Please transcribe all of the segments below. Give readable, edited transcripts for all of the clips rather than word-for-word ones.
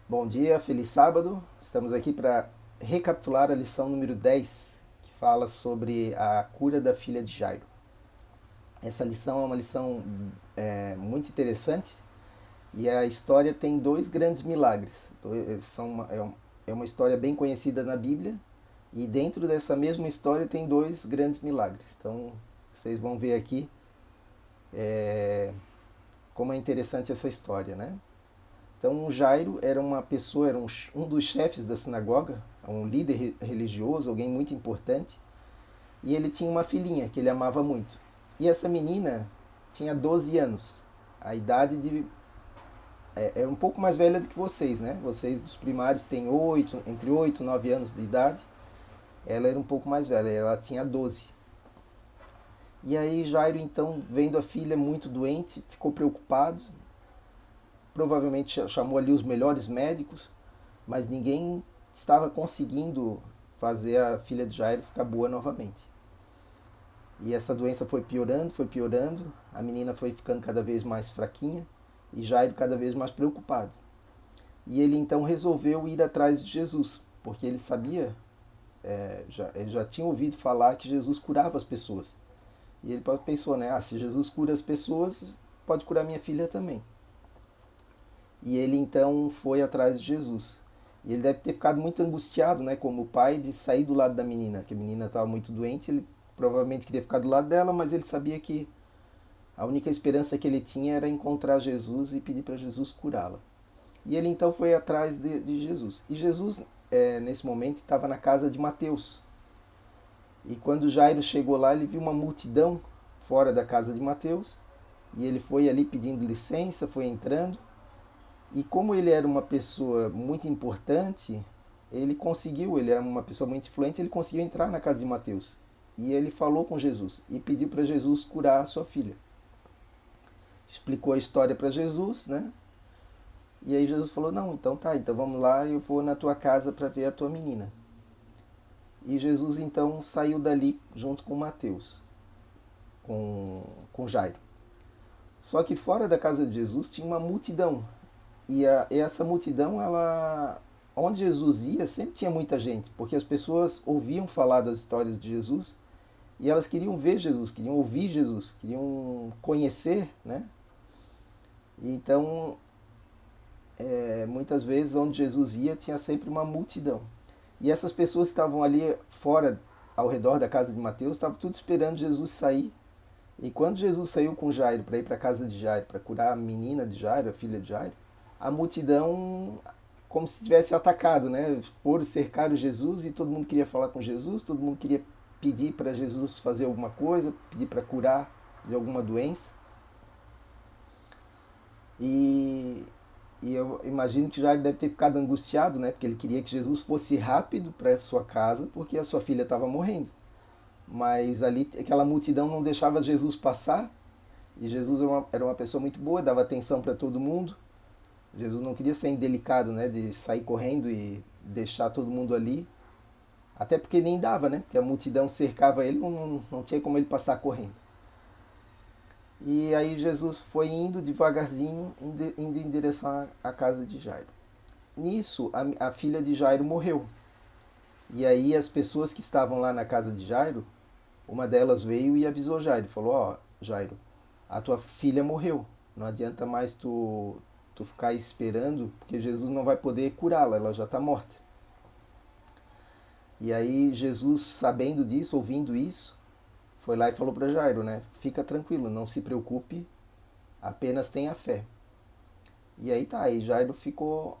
Bom dia, feliz sábado. Estamos aqui para recapitular a lição número 10, que fala sobre a cura da filha de Jairo. Essa lição é uma lição muito interessante e a história tem dois grandes milagres. É uma história bem conhecida na Bíblia e dentro dessa mesma história tem dois grandes milagres. Então vocês vão ver aqui como é interessante essa história, né? Então, Jairo era uma pessoa, era um dos chefes da sinagoga, um líder religioso, alguém muito importante, e ele tinha uma filhinha que ele amava muito. E essa menina tinha 12 anos, a idade de. É um pouco mais velha do que vocês, né? Vocês dos primários têm entre 8 e 9 anos de idade. Ela era um pouco mais velha, ela tinha 12. E aí Jairo, então, vendo a filha muito doente, ficou preocupado, provavelmente chamou ali os melhores médicos, mas ninguém estava conseguindo fazer a filha de Jairo ficar boa novamente. E essa doença foi piorando, a menina foi ficando cada vez mais fraquinha e Jairo cada vez mais preocupado. E ele então resolveu ir atrás de Jesus, porque ele sabia, ele já tinha ouvido falar que Jesus curava as pessoas. E ele pensou, né? Se Jesus cura as pessoas, pode curar minha filha também. E ele então foi atrás de Jesus. E ele deve ter ficado muito angustiado, né, como pai, de sair do lado da menina, que a menina estava muito doente. Ele provavelmente queria ficar do lado dela, mas ele sabia que a única esperança que ele tinha era encontrar Jesus e pedir para Jesus curá-la. E ele então foi atrás de Jesus. E Jesus, nesse momento, estava na casa de Mateus. E quando Jairo chegou lá, ele viu uma multidão fora da casa de Mateus. E ele foi ali pedindo licença, foi entrando. E como ele era uma pessoa muito importante, ele era uma pessoa muito influente, ele conseguiu entrar na casa de Mateus. E ele falou com Jesus e pediu para Jesus curar a sua filha. Explicou a história para Jesus, né? E aí Jesus falou: "Não, então tá, então vamos lá, eu vou na tua casa para ver a tua menina". E Jesus então saiu dali junto com Mateus, com Jairo. Só que fora da casa de Jesus tinha uma multidão. E essa multidão, ela, onde Jesus ia, sempre tinha muita gente, porque as pessoas ouviam falar das histórias de Jesus e elas queriam ver Jesus, queriam ouvir Jesus, queriam conhecer, né? Então, muitas vezes onde Jesus ia tinha sempre uma multidão. E essas pessoas que estavam ali fora, ao redor da casa de Mateus, estavam tudo esperando Jesus sair. E quando Jesus saiu com Jairo para ir para a casa de Jairo, para curar a menina de Jairo, a filha de Jairo, a multidão, como se tivesse atacado, né? Foram cercar Jesus e todo mundo queria falar com Jesus, todo mundo queria pedir para Jesus fazer alguma coisa, pedir para curar de alguma doença. E, e eu imagino que Jairo deve ter ficado angustiado, né? Porque ele queria que Jesus fosse rápido para sua casa, porque a sua filha estava morrendo. Mas ali aquela multidão não deixava Jesus passar. E Jesus era uma pessoa muito boa, dava atenção para todo mundo. Jesus não queria ser indelicado, né, de sair correndo e deixar todo mundo ali. Até porque nem dava, né? Porque a multidão cercava ele, não tinha como ele passar correndo. E aí Jesus foi indo devagarzinho, indo em direção à casa de Jairo. Nisso, a filha de Jairo morreu. E aí as pessoas que estavam lá na casa de Jairo, uma delas veio e avisou Jairo, falou: "Ó, Jairo, a tua filha morreu. Não adianta mais tu ficar esperando, porque Jesus não vai poder curá-la, ela já está morta". E aí Jesus, sabendo disso, ouvindo isso, foi lá e falou para Jairo, né? "Fica tranquilo, não se preocupe, apenas tenha fé". E aí tá, aí Jairo ficou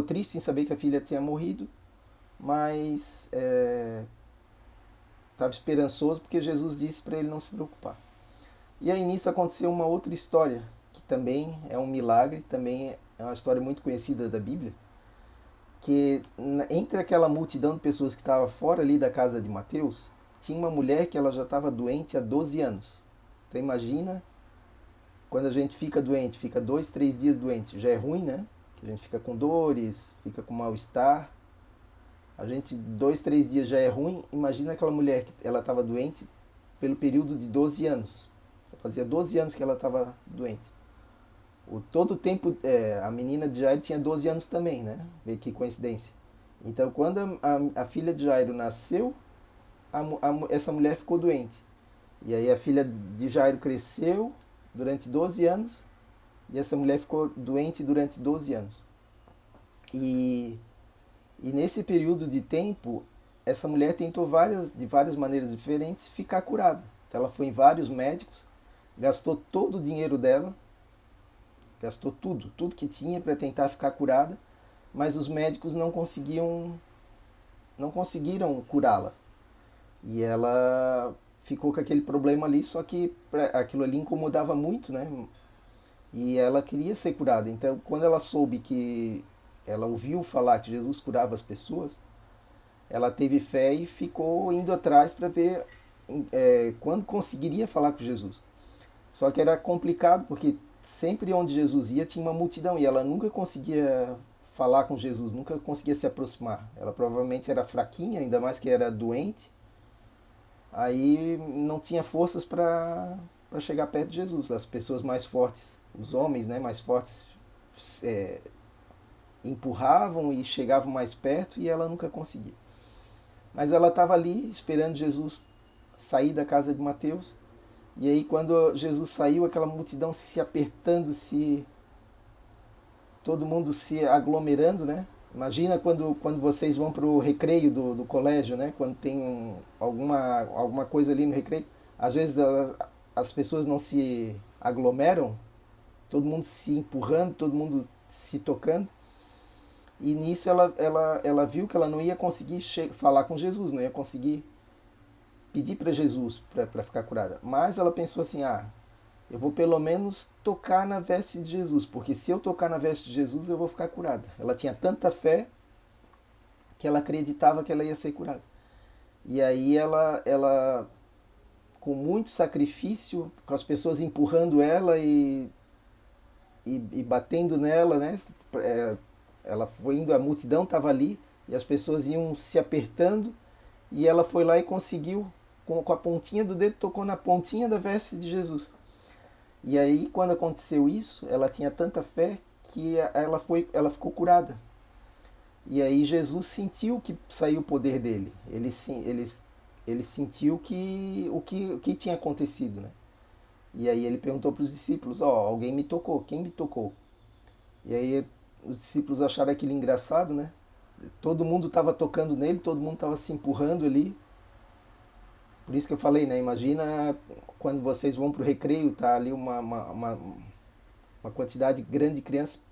triste em saber que a filha tinha morrido, mas estava esperançoso porque Jesus disse para ele não se preocupar. E aí nisso aconteceu uma outra história, que também é um milagre, também é uma história muito conhecida da Bíblia, que entre aquela multidão de pessoas que estava fora ali da casa de Mateus, tinha uma mulher que ela já estava doente há 12 anos. Então imagina, quando a gente fica doente, fica 2, 3 dias doente, já é ruim, né? Que a gente fica com dores, fica com mal-estar. A gente, 2, 3 dias já é ruim. Imagina aquela mulher que ela estava doente pelo período de 12 anos. Fazia 12 anos que ela estava doente. Todo o tempo, a menina de Jairo tinha 12 anos também, né? Vê que coincidência. Então, quando a filha de Jairo nasceu, essa mulher ficou doente. E aí a filha de Jairo cresceu durante 12 anos e essa mulher ficou doente durante 12 anos. E, e nesse período de tempo, essa mulher tentou de várias maneiras diferentes ficar curada. Então ela foi em vários médicos, gastou todo o dinheiro dela, gastou tudo que tinha para tentar ficar curada, mas os médicos não conseguiram curá-la. E ela ficou com aquele problema ali, só que aquilo ali incomodava muito, né? E ela queria ser curada. Então, quando ela soube que ela ouviu falar que Jesus curava as pessoas, ela teve fé e ficou indo atrás para ver quando conseguiria falar com Jesus. Só que era complicado porque sempre onde Jesus ia tinha uma multidão e ela nunca conseguia falar com Jesus, nunca conseguia se aproximar. Ela provavelmente era fraquinha, ainda mais que era doente. Aí não tinha forças para chegar perto de Jesus. As pessoas mais fortes, os homens, né, mais fortes, é, empurravam e chegavam mais perto e ela nunca conseguia. Mas ela estava ali esperando Jesus sair da casa de Mateus. E aí quando Jesus saiu, aquela multidão se apertando, todo mundo se aglomerando, né? Imagina quando vocês vão para o recreio do colégio, né? Quando tem alguma coisa ali no recreio. Às vezes as pessoas não se aglomeram, todo mundo se empurrando, todo mundo se tocando. E nisso ela viu que ela não ia conseguir falar com Jesus, não ia conseguir pedir para Jesus para ficar curada. Mas ela pensou assim, eu vou pelo menos tocar na veste de Jesus, porque se eu tocar na veste de Jesus eu vou ficar curada. Ela tinha tanta fé que ela acreditava que ela ia ser curada. E aí ela com muito sacrifício, com as pessoas empurrando ela e batendo nela, né? Ela foi indo, a multidão estava ali e as pessoas iam se apertando e ela foi lá e conseguiu, com a pontinha do dedo, tocou na pontinha da veste de Jesus. E aí, quando aconteceu isso, ela tinha tanta fé que ela ficou curada. E aí Jesus sentiu que saiu o poder dele. Ele sentiu o que tinha acontecido, né? E aí ele perguntou para os discípulos, alguém me tocou, quem me tocou? E aí os discípulos acharam aquilo engraçado, né? Todo mundo estava tocando nele, todo mundo estava se empurrando ali. Por isso que eu falei, né? Imagina quando vocês vão para o recreio, tá ali uma quantidade grande de crianças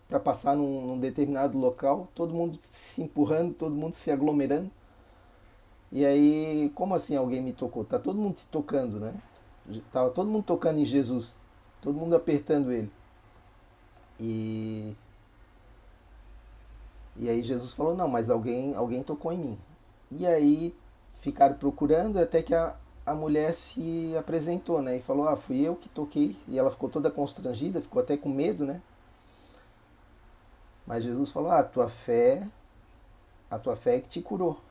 para passar num determinado local, todo mundo se empurrando, todo mundo se aglomerando. E aí, como assim alguém me tocou? Tá todo mundo se tocando, né? Tava todo mundo tocando em Jesus, todo mundo apertando ele. E, e aí Jesus falou, não, mas alguém tocou em mim. E aí ficaram procurando até que a mulher se apresentou, né? E falou, fui eu que toquei. E ela ficou toda constrangida, ficou até com medo, né? Mas Jesus falou, a tua fé é que te curou.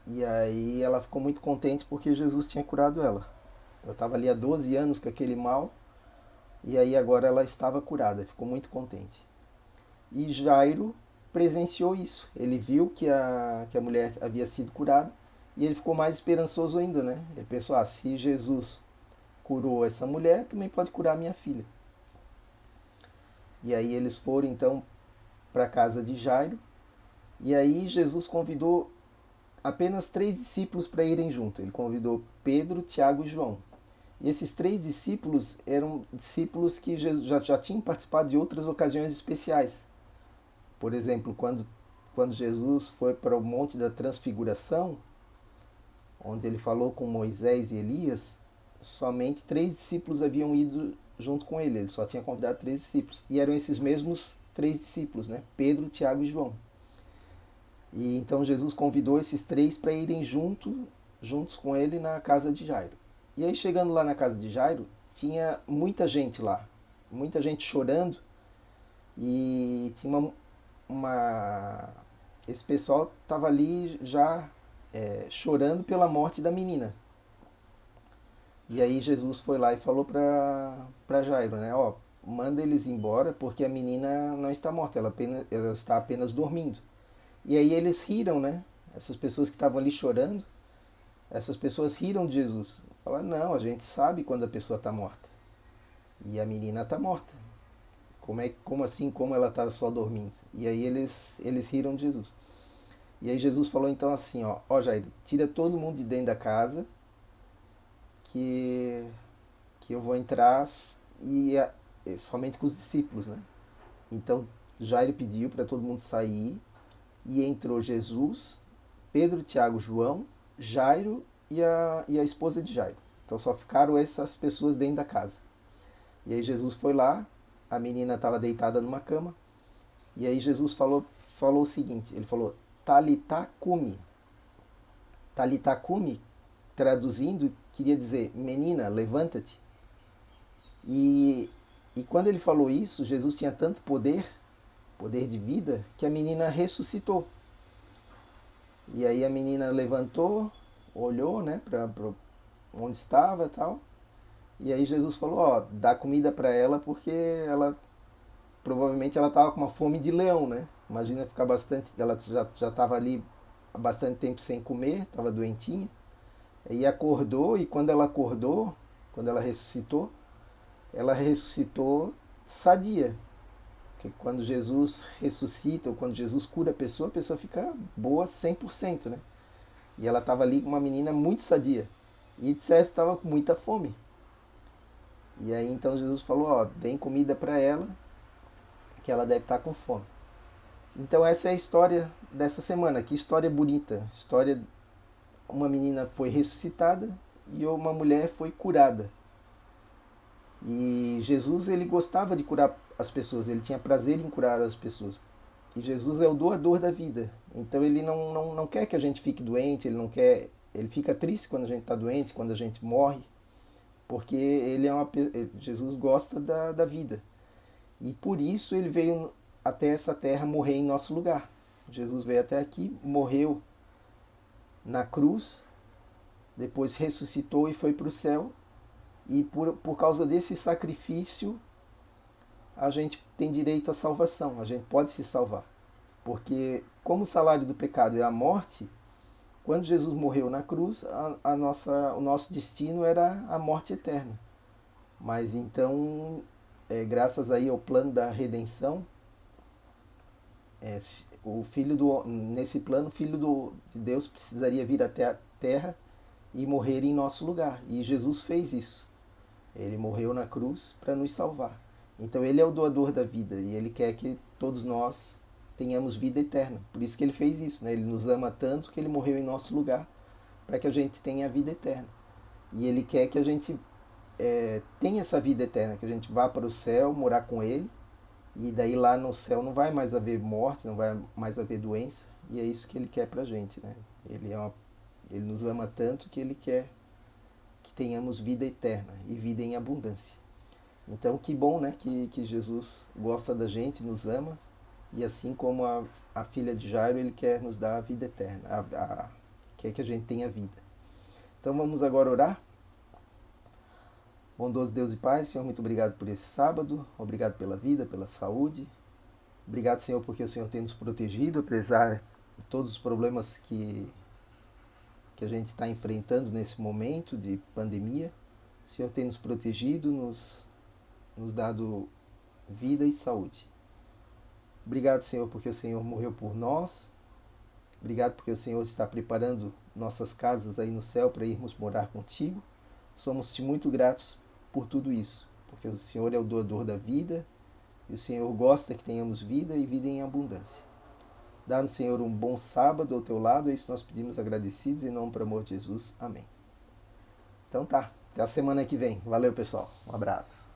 E aí ela ficou muito contente porque Jesus tinha curado ela. Ela estava ali há 12 anos com aquele mal e aí agora ela estava curada, ficou muito contente. E Jairo presenciou isso. Ele viu que a mulher havia sido curada e ele ficou mais esperançoso ainda, né? Ele pensou, se Jesus curou essa mulher, também pode curar minha filha. E aí eles foram então para a casa de Jairo e aí Jesus convidou apenas 3 discípulos para irem junto. Ele convidou Pedro, Tiago e João. E esses 3 discípulos eram discípulos que já tinham participado de outras ocasiões especiais. Por exemplo, quando Jesus foi para o Monte da Transfiguração, onde ele falou com Moisés e Elias, somente 3 discípulos haviam ido junto com ele. Ele só tinha convidado 3 discípulos. E eram esses mesmos 3 discípulos, né? Pedro, Tiago e João. E então Jesus convidou esses 3 para irem juntos com ele na casa de Jairo. E aí chegando lá na casa de Jairo, tinha muita gente lá, muita gente chorando e tinha esse pessoal estava ali já chorando pela morte da menina. E aí Jesus foi lá e falou para Jairo, né? manda eles embora porque a menina não está morta, ela está apenas dormindo. E aí eles riram, né? Essas pessoas que estavam ali chorando, essas pessoas riram de Jesus. Falaram, não, a gente sabe quando a pessoa está morta. E a menina está morta. Como assim, como ela está só dormindo? E aí eles riram de Jesus. E aí Jesus falou então assim, ó Jairo, tira todo mundo de dentro da casa, que, que eu vou entrar somente com os discípulos, né? Então Jairo pediu para todo mundo sair e entrou Jesus, Pedro, Tiago, João, Jairo e a esposa de Jairo. Então só ficaram essas pessoas dentro da casa. E aí Jesus foi lá, a menina estava deitada numa cama, e aí Jesus falou o seguinte, ele falou, Talitá cumi. Talitá cumi, traduzindo, queria dizer, menina, levanta-te. E quando ele falou isso, Jesus tinha tanto poder de vida, que a menina ressuscitou. E aí a menina levantou, olhou, né, para onde estava e tal. E aí Jesus falou, dá comida para ela porque provavelmente ela estava com uma fome de leão, né? Imagina ficar ela já estava ali há bastante tempo sem comer, estava doentinha. E acordou, e quando ela acordou, quando ela ressuscitou sadia. Porque quando Jesus ressuscita, ou quando Jesus cura a pessoa fica boa 100%, né? E ela estava ali com uma menina muito sadia. E de certo estava com muita fome. E aí então Jesus falou, deem comida para ela, que ela deve estar com fome. Então essa é a história dessa semana. Que história bonita. História, uma menina foi ressuscitada e uma mulher foi curada. E Jesus, ele gostava de curar as pessoas, ele tinha prazer em curar as pessoas. E Jesus é o doador da vida. Então ele não quer que a gente fique doente, ele fica triste quando a gente está doente, quando a gente morre, porque Jesus gosta da vida. E por isso ele veio até essa terra morrer em nosso lugar. Jesus veio até aqui, morreu na cruz, depois ressuscitou e foi para o céu. E por causa desse sacrifício, a gente tem direito à salvação, a gente pode se salvar. Porque como o salário do pecado é a morte, quando Jesus morreu na cruz, o nosso destino era a morte eterna. Mas então, graças aí ao plano da redenção, nesse plano, o Filho de Deus precisaria vir até a terra e morrer em nosso lugar. E Jesus fez isso. Ele morreu na cruz para nos salvar. Então ele é o doador da vida e ele quer que todos nós tenhamos vida eterna. Por isso que ele fez isso, né? Ele nos ama tanto que ele morreu em nosso lugar para que a gente tenha a vida eterna. E ele quer que a gente tenha essa vida eterna, que a gente vá para o céu, morar com ele, e daí lá no céu não vai mais haver morte, não vai mais haver doença, e é isso que ele quer para a gente, né? Ele nos ama tanto que ele quer que tenhamos vida eterna e vida em abundância. Então que bom, né, que Jesus gosta da gente, nos ama, e assim como a filha de Jairo, ele quer nos dar a vida eterna, quer que a gente tenha vida. Então vamos agora orar. Bondoso Deus e Pai, Senhor, muito obrigado por esse sábado, obrigado pela vida, pela saúde. Obrigado, Senhor, porque o Senhor tem nos protegido, apesar de todos os problemas que a gente está enfrentando nesse momento de pandemia. O Senhor tem nos protegido, nos dado vida e saúde. Obrigado, Senhor, porque o Senhor morreu por nós. Obrigado porque o Senhor está preparando nossas casas aí no céu para irmos morar contigo. Somos-te muito gratos por tudo isso, porque o Senhor é o doador da vida e o Senhor gosta que tenhamos vida e vida em abundância. Dá-nos, Senhor, um bom sábado ao teu lado, é isso que nós pedimos agradecidos, em nome do amor de Jesus. Amém. Então tá, até a semana que vem. Valeu, pessoal. Um abraço.